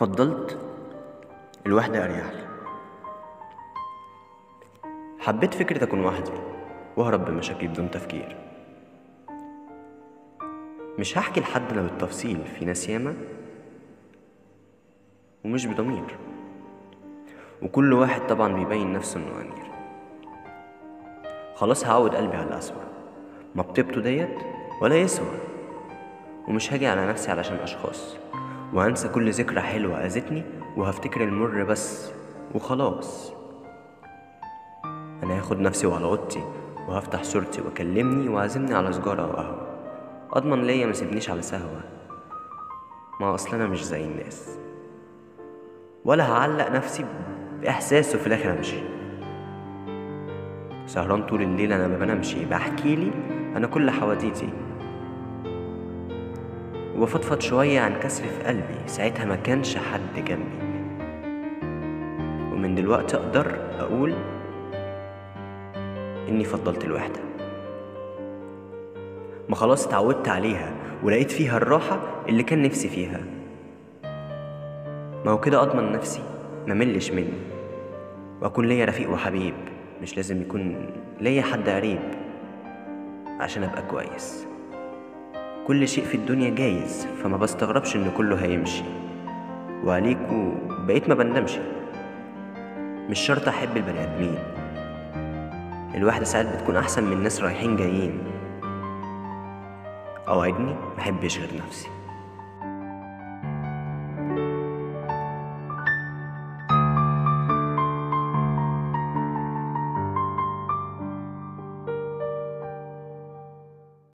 فضلت الوحدة أريح لي. حبيت فكرة أكون وحدي وأهرب بمشاكلي بدون تفكير. مش هحكي لحدنا بالتفصيل، في ناس ياما ومش بضمير، وكل واحد طبعا بيبين نفسه إنه أمير. خلاص هعود قلبي على الأسوأ، ما بطيبته ديت ولا يسوى. ومش هاجي على نفسي علشان أشخاص، وهنسى كل ذكرى حلوة أذتني، وهفتكر المر بس وخلاص. أنا هاخد نفسي وعلى أوضتي، وهفتح صورتي وأكلمني وعازمني على سجارة أو قهوة، أضمن ليا مسيبنيش على سهوة. ما أصل أنا مش زي الناس، ولا هعلق نفسي بإحساسه في الآخر أمشي سهران طول الليل. أنا ما بنامشي، بحكيلي أنا كل حواديتي، وبفضفض شوية عن كسر في قلبي ساعتها ما كانش حد جنبي. ومن دلوقتي أقدر أقول إني فضلت الوحدة. ما خلاص اتعودت عليها ولقيت فيها الراحة اللي كان نفسي فيها. ما هو كده أضمن نفسي ما ملش مني، وأكون ليا رفيق وحبيب. مش لازم يكون ليا حد قريب عشان أبقى كويس. كل شيء في الدنيا جايز، فما بستغربش إن كله هيمشي وعليكوا بقيت ما بندمش. مش شرط أحب البني آدمين، الواحدة ساعات بتكون أحسن من ناس رايحين جايين. أوعدني محبش غير نفسي.